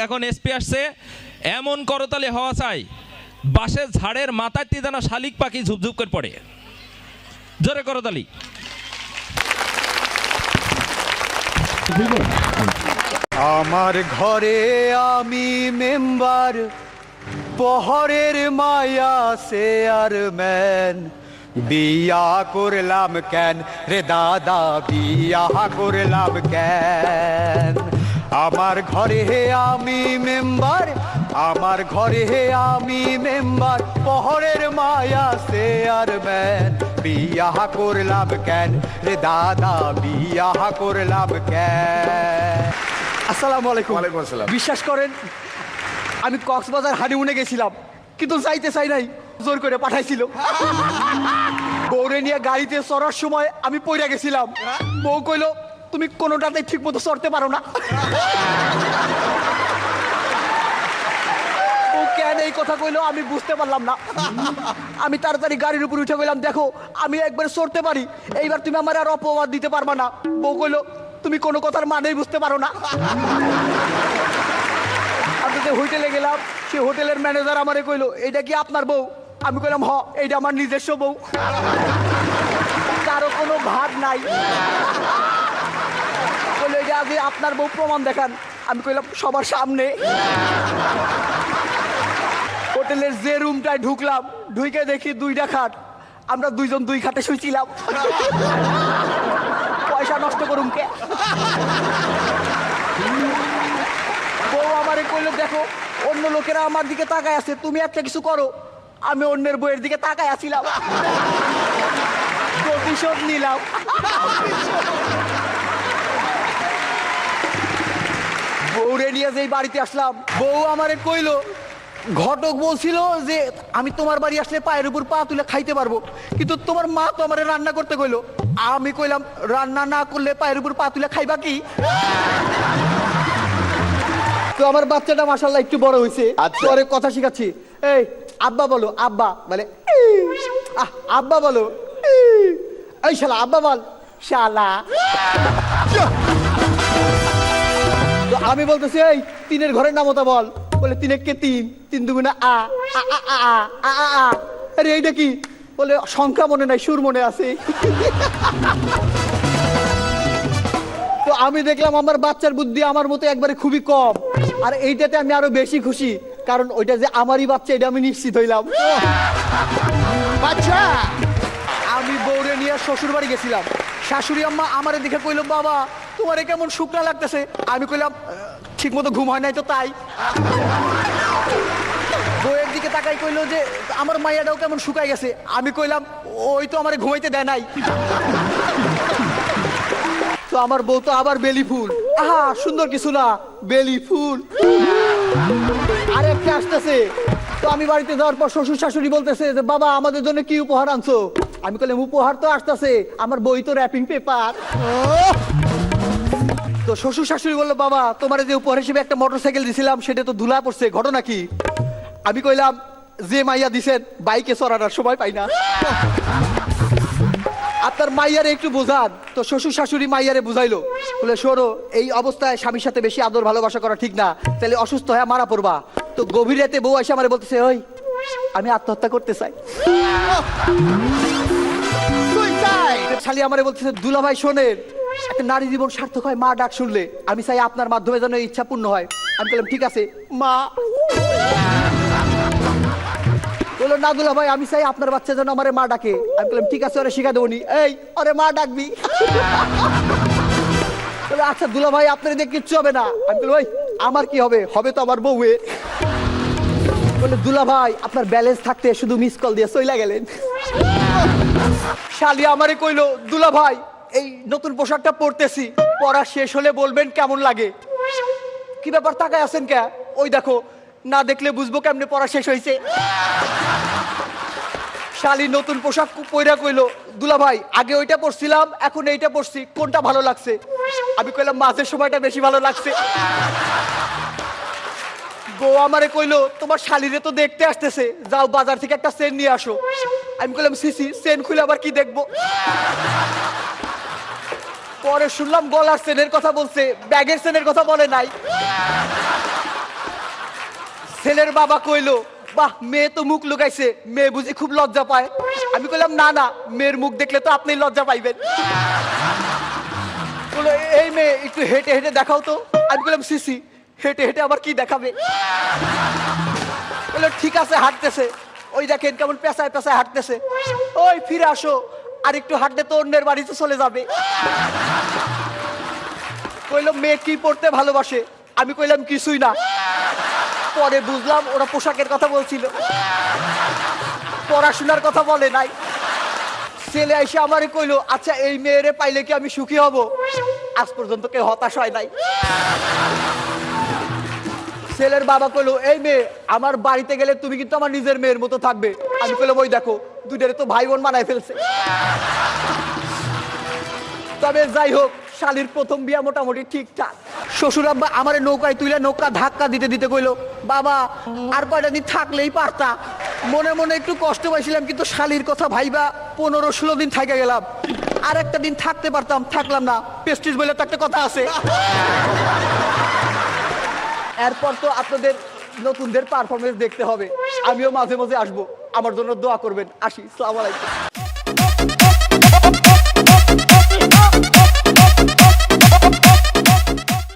এখন এসপি আসছে, এমন করতালি হওয়া চাই বাঁশের ঝাড়ের মাথায় যেন শালিক পাখি ঝুপঝুপ করে পড়ে। জোরে করতালি। আমার ঘরে আমি মেম্বার, পহরের মায়া চেয়ারম্যান, বিয়া করলাম কেন রে দাদা, বিয়া করলাম কেন? আমার ঘরে আমি মেম্বার, আমার ঘরে আমি মেম্বার, পহরের মায়া চেয়ারম্যান, বিয়া করলাম কেন রে দাদা, বিয়া করলাম কেন? আসসালামু আলাইকুম। ওয়ালাইকুম আসসালাম। বিশ্বাস করেন আমি কক্সবাজার হানিমুনে গেছিলাম, কিন্তু যাইতে চাই নাই, জোর করে পাঠাইছিল। বউরে নিয়ে গাড়িতে চড়ার সময় আমি পইরা গেছিলাম। বউ কইলো তুমি কোনোটাতেই ঠিক মতো চড়তে পারো না। ও কেন এই কথা কইলো আমি বুঝতে পারলাম না। আমি তাড়াতাড়ি গাড়ির উপর উঠে গেলাম, দেখো আমি একবার চড়তে পারি, এইবার তুমি আমার আর অপবাদ দিতে পারবা না। বউ কইলো তুমি কোনো কথার মানেই বুঝতে পারো না। আমি যে হোটেলে গেলাম, সে হোটেলের ম্যানেজার আমারে কইলো এইটা কি আপনার বউ? আমি কইলাম হ, এইটা আমার নিজস্ব বউ, কারো কোনো ভাগ নাই। বললো এইটা আগে আপনার বউ, প্রমাণ দেখান। আমি কইলাম সবার সামনে। হোটেলের যে রুমটায় ঢুকলাম, ঢুকে দেখি দুইটা খাট, আমরা দুইজন দুই খাটে শুইছিলাম। পয়সা নষ্ট করুম কে? বউ আমারে কইলো দেখো অন্য লোকেরা আমার দিকে তাকায় আছে, তুমি একটা কিছু করো। আমি অন্যের বউয়ের দিকে তাকায় আছিলাম, প্রতিশোধ নিলাম। বউরে নিয়ে যেই বাড়িতে আসলাম, বউ আমারে কইলো ঘটক বলছিল যে আমি তোমার বাড়ি আসলে পায়ের উপর পা তুলে খাইতে পারবো, কিন্তু তোমার মা তো আমারে রান্না করতে কইলো। আমি কইলাম রান্না না করলে পায়ের উপর পা তুলে খাইবা কি? তো আমার বাচ্চাটা মাশাআল্লাহ একটু বড় হয়েছে, পরে কথা শিখাচ্ছি। এই আব্বা বলো, আব্বা বলে আব্বা বলো, এই শালা আব্বা বল, শালা। তো আমি বলতেছি এই তিনের ঘরের নাম ওটা বল, বলে তিন একে তিন, তিন দুগুণে আ আ আ আ আ আ আ। আরে এইটা কি? বলে সংখ্যা মনে নাই, সুর মনে আছে। তো আমি দেখলাম আমার বাচ্চার বুদ্ধি আমার মতো একবারে খুবই কম, আর এইটাতে আমি আরো বেশি খুশি, কারণ ওইটা যে আমারই বাচ্চা এটা আমি নিশ্চিত হইলাম। বাচ্চা আমি বউরে নিয়ে শ্বশুর বাড়ি গেছিলাম, শাশুড়ি আম্মা আমারে দেখে কইলো বাবা তোমারে কেমন শুকনা লাগতেছে। আমি কইলাম ঠিক মতো ঘুম হয় নাই তো তাই। বউয়ের দিকে তাকাই কইলো যে আমার মাইয়াটাও কেমন শুকাই গেছে। আমি কইলাম ওই তো আমারে ঘুমাইতে দেয় নাই। তো আমার বউ তো আবার বেলি ফুল, আহা সুন্দর কিছু না, বেলি ফুল। আরেকটা আসতেছে। তো আমি বাড়িতে যাওয়ার পর শ্বশুর শাশুড়ি বলতেছে যে বাবা আমাদের জন্য কি উপহার আনছো? আমি কইলাম উপহার তো আসতেছে, আমার বই তো র্যাপিং পেপার। তো শ্বশুর শাশুড়ি বললো বাবা তোমার যে উপহার হিসেবে একটা মোটরসাইকেল দিছিলাম সেটা তো ধুলা পড়ছে, ঘটনা কি? আমি কইলাম যে মাইয়া দিছেন বাইকে চড়ানোর সময় পাই না, আপনার মাইয়ারে একটু বোঝান। তো শ্বশুর শাশুড়ি মাইয়ারে বুঝাইলো, বলে শোনো এই অবস্থায় স্বামীর সাথে বেশি আদর ভালোবাসা করা ঠিক না, তাহলে অসুস্থ হয়ে মারা পড়বা। তো গভীর রাতে বউ এসে আমারে বলতেছে ওই আমি আত্মহত্যা করতে চাই। শালি আমারে বলতেছে দুলা ভাই শোনেন, একটা নারী জীবন সার্থক হয় মা ডাক শুনলে, আমি চাই আপনার মাধ্যমে যেন ইচ্ছা পূর্ণ হয়। আমি বললাম ঠিক আছে মা। বললো না দুলা ভাই আমি চাই আপনার বাচ্চা যেন আমারে মা ডাকে। আমি বললাম ঠিক আছে ওরে শিখা দেবনি, এই ওরে মা ডাকবি। বলে আচ্ছা দুলা ভাই আপনার দিয়ে কিচ্ছু হবে না। আমি বললাম ওই আমার কি হবে, হবে তো আমার বউয়ের। বলে দুলা ভাই আপনার ব্যালেন্স থাকতে শুধু মিস কল দিয়ে চইলা গেলেন। শালি আমারে কইলো দুলা ভাই এই নতুন পোশাকটা পরতেছি, পরা শেষ হলে বলবেন কেমন লাগে। কি ব্যাপার তাকায় আছেন কে? ওই দেখো, না দেখলে বুঝবো কেমনে পরা শেষ হয়েছে। শালি নতুন পোশাক পইরা কইলো দুলা ভাই আগে ওইটা পরছিলাম এখন এইটা পরছি, কোনটা ভালো লাগছে? আমি কইলাম মাঝের সময়টা বেশি ভালো লাগছে। বউ আমারে কইলো তোমার শালিরে তো দেখতে আসতেছে, যাও বাজার থেকে একটা চেন নিয়ে আসো। আমি কইলাম সিসি চেন খুলে আবার কি দেখবো? পরে শুনলাম গলার চেনের কথা বলছে, ব্যাগের চেনের কথা বলে নাই। ছেলের বাবা কইলো, বাহ মেয়ে তো মুখ লুকাইছে, মেয়ে বুঝি খুব লজ্জা পায়। আমি কইলাম না না, মেয়ের মুখ দেখলে তো আপনি লজ্জা পাইবেন। বললো এই মেয়ে একটু হেঁটে হেঁটে দেখাও তো। আমি বললাম সিসি হেঁটে হেঁটে আবার কি দেখাবে। বললো ঠিক আছে হাঁটতেছে, ওই দেখেন কেমন পেঁচায় পেঁচায় হাঁটতেছে, ওই ফিরে আসো, আর একটু হাঁটলে তো অন্যের বাড়িতে চলে যাবে। কইলো মেয়ে কি পড়তে ভালোবাসে। আমি কইলাম কিছুই না। পরে বুঝলাম ওরা পোশাকের কথা বলছিল, পড়াশোনার কথা বলে নাই। ছেলে এসে আমারে কইলো আচ্ছা এই মেয়েরে পাইলে কি আমি সুখী হব? আজ পর্যন্ত কেউ হতাশ হয় নাই। ছেলের বাবা কইলো এই মেয়ে আমার বাড়িতে গেলে তুমি কিন্তু আমার নিজের মেয়ের মতো থাকবে। আমি কইলাম ওই দেখো দুইটারে তো ভাই বোন বানায় ফেলছে। তবে যাই হোক শালির প্রথম বিয়া মোটামুটি ঠিকঠাক। শ্বশুর আব্বা আমারে নৌকায় তুইলে নৌকা ধাক্কা দিতে দিতে কইলো বাবা আর কয়টা দিন থাকলেই পারতা। মনে মনে একটু কষ্ট পাইছিলাম, কিন্তু শালির কথা ভাইবা 15-16 দিন থাইকা গেলাম। আর একটা দিন থাকতে পারতাম, থাকলাম না। পেস্টিস বলে তো একটা কথা আছে। এরপর তো আপনাদের নতুনদের পারফরমেন্স দেখতে হবে। আমিও মাঝে মাঝে আসবো, আমার জন্য দোয়া করবেন। আসি, আসসালামু আলাইকুম।